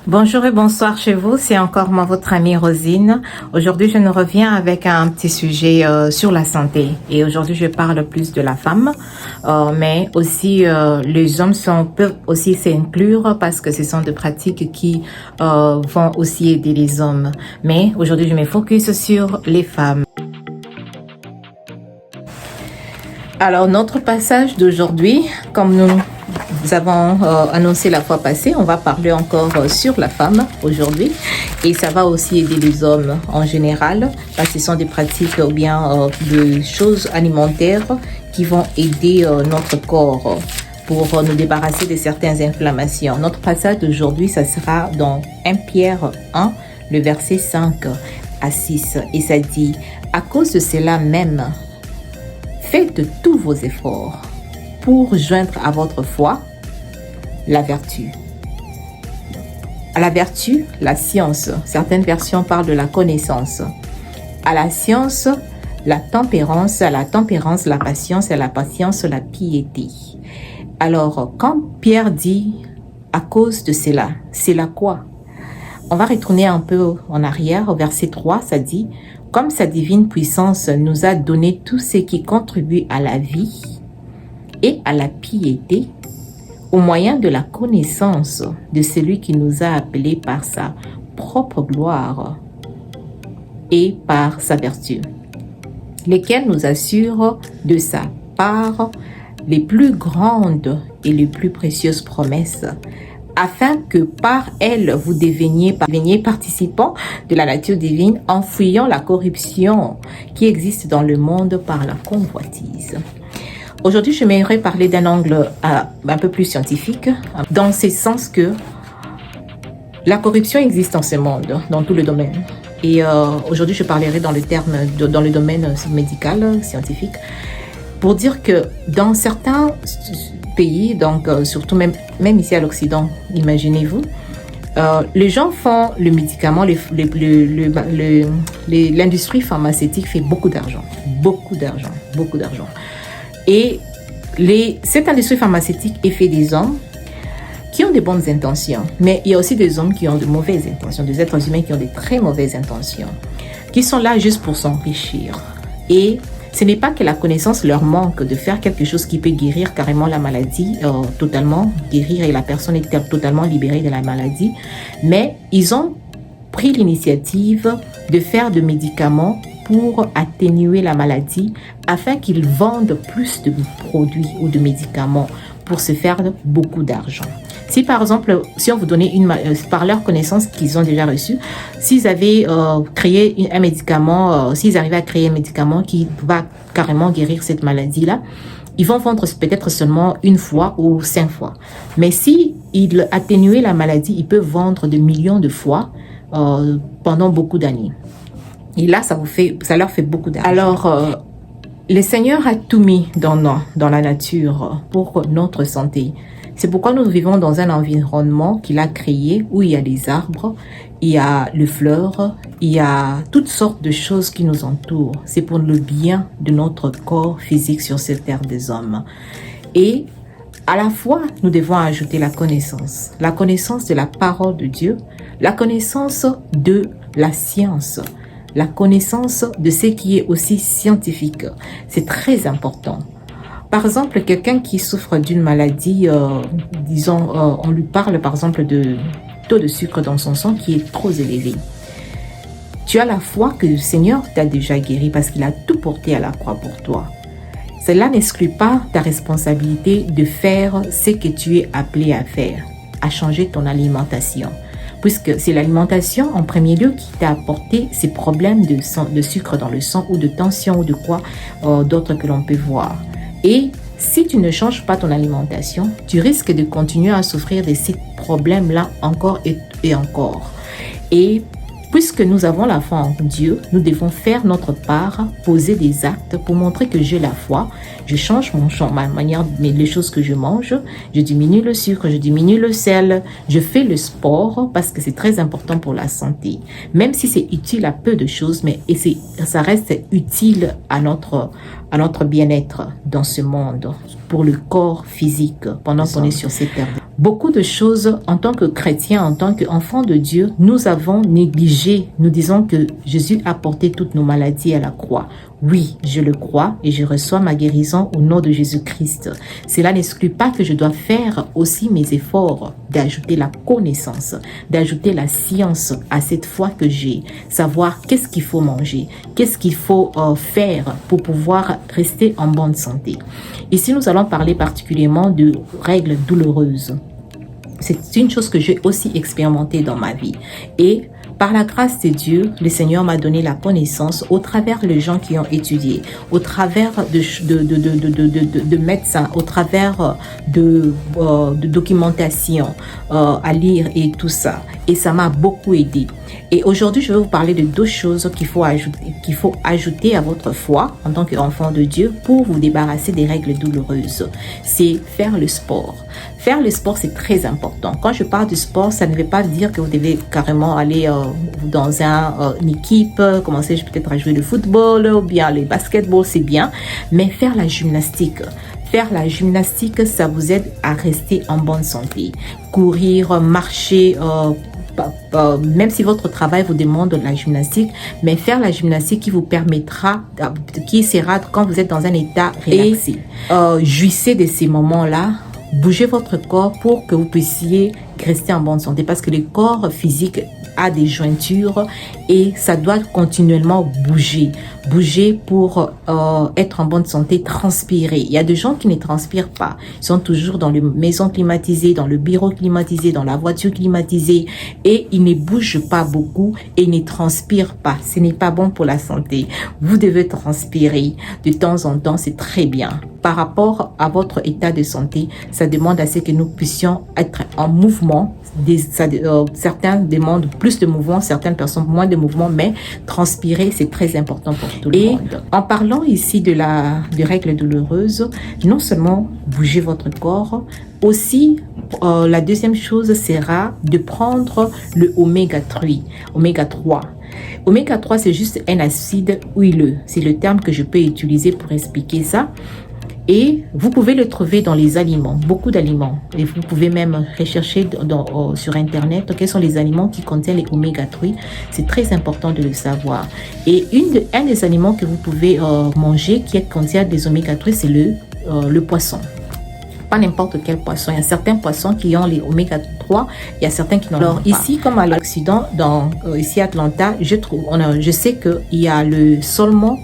Bonjour et bonsoir chez vous, c'est encore moi votre amie Rosine. Aujourd'hui je nous reviens avec un petit sujet sur la santé et aujourd'hui je parle plus de la femme, mais aussi les hommes peuvent aussi s'inclure parce que ce sont des pratiques qui vont aussi aider les hommes. Mais aujourd'hui je me focus sur les femmes. Alors notre passage d'aujourd'hui, comme nous avons annoncé la fois passée, on va parler encore sur la femme aujourd'hui et ça va aussi aider les hommes en général parce que ce sont des pratiques ou bien des choses alimentaires qui vont aider notre corps pour nous débarrasser de certaines inflammations. Notre passage d'aujourd'hui, ça sera dans 1 Pierre 1, le verset 5 à 6 et ça dit « À cause de cela même, faites tous vos efforts pour joindre à votre foi la vertu. À la vertu, la science. Certaines versions parlent de la connaissance. À la science, la tempérance. À la tempérance, la patience. À la patience, la piété. Alors, quand Pierre dit « à cause de cela », c'est la quoi? On va retourner un peu en arrière. Au verset 3, ça dit « Comme sa divine puissance nous a donné tout ce qui contribue à la vie et à la piété, au moyen de la connaissance de celui qui nous a appelés par sa propre gloire et par sa vertu, lesquels nous assurent de sa part les plus grandes et les plus précieuses promesses, afin que par elles vous deveniez participants de la nature divine en fuyant la corruption qui existe dans le monde par la convoitise. » Aujourd'hui, je m'aimerais parler d'un angle un peu plus scientifique, dans ce sens que la corruption existe dans ce monde, dans tout le domaine. Et aujourd'hui, je parlerai dans le domaine médical, scientifique, pour dire que dans certains pays, donc surtout même ici à l'Occident, imaginez-vous, les gens font le médicament, l'industrie pharmaceutique fait beaucoup d'argent. Et cette industrie pharmaceutique est faite des hommes qui ont de bonnes intentions, mais il y a aussi des hommes qui ont de mauvaises intentions, des êtres humains qui ont de très mauvaises intentions, qui sont là juste pour s'enrichir. Et ce n'est pas que la connaissance leur manque de faire quelque chose qui peut guérir carrément la maladie, totalement guérir et la personne est totalement libérée de la maladie, mais ils ont pris l'initiative de faire des médicaments pour atténuer la maladie afin qu'ils vendent plus de produits ou de médicaments pour se faire beaucoup d'argent. Si par exemple, si on vous donnait par leur connaissance qu'ils ont déjà reçue, s'ils avaient créé un médicament, s'ils arrivaient à créer un médicament qui va carrément guérir cette maladie-là, ils vont vendre peut-être seulement 1 fois ou 5 fois. Mais si ils atténuaient la maladie, ils peuvent vendre des millions de fois pendant beaucoup d'années. Et là, ça leur fait beaucoup d'argent. Alors, le Seigneur a tout mis dans la nature pour notre santé. C'est pourquoi nous vivons dans un environnement qu'il a créé où il y a des arbres, il y a les fleurs, il y a toutes sortes de choses qui nous entourent. C'est pour le bien de notre corps physique sur cette terre des hommes. Et à la fois, nous devons ajouter la connaissance de la parole de Dieu, la connaissance de la science, la connaissance de ce qui est aussi scientifique. C'est très important. Par exemple, quelqu'un qui souffre d'une maladie, on lui parle par exemple de taux de sucre dans son sang qui est trop élevé. Tu as la foi que le Seigneur t'a déjà guéri parce qu'il a tout porté à la croix pour toi. Cela n'exclut pas ta responsabilité de faire ce que tu es appelé à faire, à changer ton alimentation. Puisque c'est l'alimentation en premier lieu qui t'a apporté ces problèmes de sucre dans le sang ou de tension ou de quoi d'autre que l'on peut voir. Et si tu ne changes pas ton alimentation, tu risques de continuer à souffrir de ces problèmes-là encore et encore. Et puisque nous avons la foi en Dieu, nous devons faire notre part, poser des actes pour montrer que j'ai la foi. Je change ma manière, les choses que je mange. Je diminue le sucre, je diminue le sel. Je fais le sport parce que c'est très important pour la santé. Même si c'est utile à peu de choses, mais ça reste utile à notre bien-être dans ce monde, pour le corps physique pendant qu'on est sur cette terre. Beaucoup de choses en tant que chrétiens, en tant qu'enfants de Dieu, nous avons négligé. Nous disons que Jésus a porté toutes nos maladies à la croix. Oui, je le crois et je reçois ma guérison au nom de Jésus-Christ. Cela n'exclut pas que je dois faire aussi mes efforts d'ajouter la connaissance, d'ajouter la science à cette foi que j'ai, savoir qu'est-ce qu'il faut manger, qu'est-ce qu'il faut faire pour pouvoir rester en bonne santé. Ici, nous allons parler particulièrement de règles douloureuses. C'est une chose que j'ai aussi expérimentée dans ma vie. Et par la grâce de Dieu, le Seigneur m'a donné la connaissance au travers les gens qui ont étudié, au travers de médecins, au travers de documentation à lire et tout ça. Et ça m'a beaucoup aidé. Et aujourd'hui, je vais vous parler de 2 choses qu'il faut ajouter à votre foi en tant qu'enfant de Dieu pour vous débarrasser des règles douloureuses. C'est faire le sport. Faire le sport, c'est très important. Quand je parle du sport, ça ne veut pas dire que vous devez carrément aller dans une équipe, commencer peut-être à jouer le football ou bien le basketball, c'est bien. Mais faire la gymnastique. Faire la gymnastique, ça vous aide à rester en bonne santé. Courir, marcher, même si votre travail vous demande de la gymnastique, mais faire la gymnastique qui vous permettra, qui sera quand vous êtes dans un état relaxé. Jouissez de ces moments-là. Bougez votre corps pour que vous puissiez rester en bonne santé parce que le corps physique a des jointures et ça doit continuellement bouger. Bouger pour être en bonne santé, transpirer. Il y a des gens qui ne transpirent pas. Ils sont toujours dans les maisons climatisées, dans le bureau climatisé, dans la voiture climatisée et ils ne bougent pas beaucoup et ils ne transpirent pas. Ce n'est pas bon pour la santé. Vous devez transpirer de temps en temps, c'est très bien. Par rapport à votre état de santé, ça demande à ce que nous puissions être en mouvement. Certains demandent plus de mouvement, certaines personnes moins de mouvement, mais transpirer, c'est très important pour tout le monde. En parlant ici de règles douloureuses, non seulement bouger votre corps, aussi la deuxième chose sera de prendre le oméga 3. Oméga 3, c'est juste un acide huileux. C'est le terme que je peux utiliser pour expliquer ça. Et vous pouvez le trouver dans les aliments, beaucoup d'aliments. Et vous pouvez même rechercher sur Internet quels sont les aliments qui contiennent les oméga 3. C'est très important de le savoir. Et un des aliments que vous pouvez manger qui contient des oméga 3, c'est le poisson. Pas n'importe quel poisson. Il y a certains poissons qui ont les oméga 3, il y a certains qui n'en ont pas. Alors ici, comme à l'Occident, ici à Atlanta, je sais qu'il y a le saumon,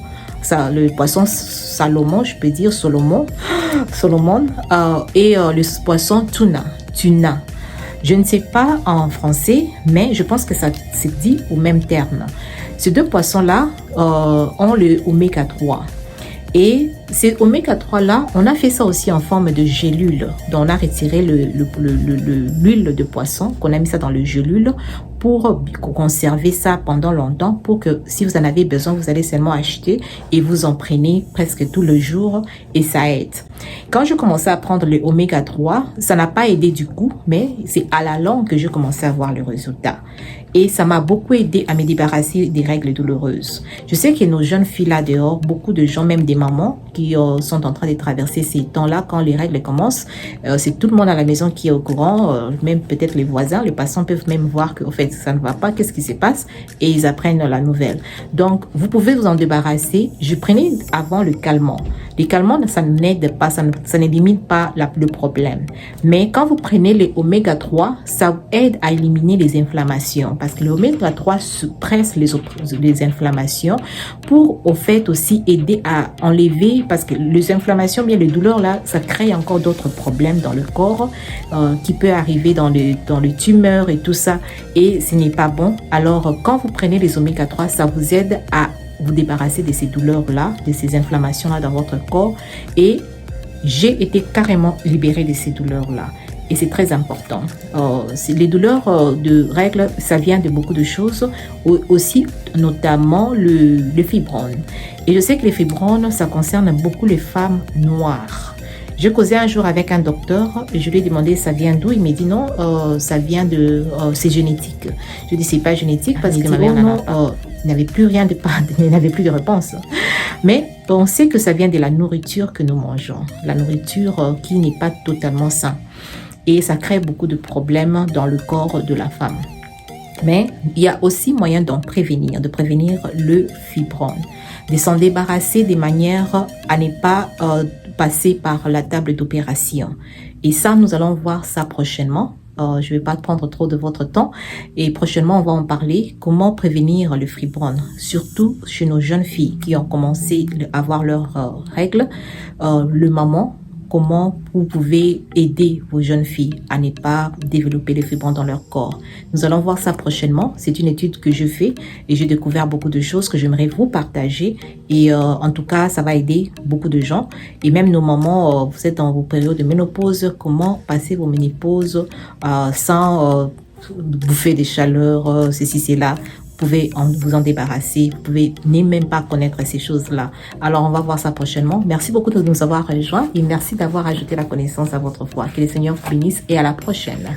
le poisson Salomon, je peux dire Solomon, et le poisson tuna. Je ne sais pas en français, mais je pense que ça se dit au même terme. Ces 2 poissons-là ont le oméga 3. Et ces oméga 3-là, on a fait ça aussi en forme de gélule. Donc, on a retiré l'huile de poisson, qu'on a mis ça dans le gélule pour conserver ça pendant longtemps, pour que si vous en avez besoin, vous allez seulement acheter et vous en prenez presque tout le jour et ça aide. Quand je commençais à prendre le oméga 3, ça n'a pas aidé du coup, mais c'est à la longue que je commençais à voir le résultat. Et ça m'a beaucoup aidé à me débarrasser des règles douloureuses. Je sais que nos jeunes filles là dehors, beaucoup de gens, même des mamans, qui sont en train de traverser ces temps-là, quand les règles commencent, c'est tout le monde à la maison qui est au courant, même peut-être les voisins, les passants peuvent même voir qu'au fait, ça ne va pas, qu'est-ce qui se passe, et ils apprennent la nouvelle. Donc, vous pouvez vous en débarrasser. Je prenais avant le calmant. Les calmants, ça n'aide pas, ça n'élimine pas le problème. Mais quand vous prenez les oméga 3, ça aide à éliminer les inflammations. Parce que l'oméga 3 suppresse les inflammations pour, au fait, aussi aider à enlever, parce que les inflammations, bien les douleurs, là, ça crée encore d'autres problèmes dans le corps qui peut arriver dans les tumeurs et tout ça. Et ce n'est pas bon. Alors, quand vous prenez les oméga 3, ça vous aide à vous débarrasser de ces douleurs-là, de ces inflammations-là dans votre corps. Et j'ai été carrément libérée de ces douleurs-là. Et c'est très important. Les douleurs de règles, ça vient de beaucoup de choses. Aussi, notamment le fibrome. Et je sais que les fibromes, ça concerne beaucoup les femmes noires. Je causais un jour avec un docteur et je lui ai demandé ça vient d'où. Il m'a dit non, ça vient c'est génétique. Je dis c'est pas génétique parce que ma mère n'avait plus rien n'avait plus de réponse. Mais on sait que ça vient de la nourriture que nous mangeons, la nourriture qui n'est pas totalement saine. et ça crée beaucoup de problèmes dans le corps de la femme. Mais il y a aussi moyen d'en prévenir, de prévenir le fibrome, de s'en débarrasser de manière à ne pas passer par la table d'opération. Et ça, nous allons voir ça prochainement. Je ne vais pas prendre trop de votre temps. Et prochainement, on va en parler. Comment prévenir le fibrome, surtout chez nos jeunes filles qui ont commencé à avoir leurs règles, le moment. Comment vous pouvez aider vos jeunes filles à ne pas développer les fibromes dans leur corps. Nous allons voir ça prochainement. C'est une étude que je fais et j'ai découvert beaucoup de choses que j'aimerais vous partager. Et en tout cas, ça va aider beaucoup de gens. Et même nos mamans, vous êtes dans vos périodes de ménopause, comment passer vos ménopauses sans bouffer des chaleurs, ceci, cela. Vous pouvez vous en débarrasser, vous pouvez même pas connaître ces choses-là. Alors, on va voir ça prochainement. Merci beaucoup de nous avoir rejoints et merci d'avoir ajouté la connaissance à votre foi. Que le Seigneur vous bénisse et à la prochaine.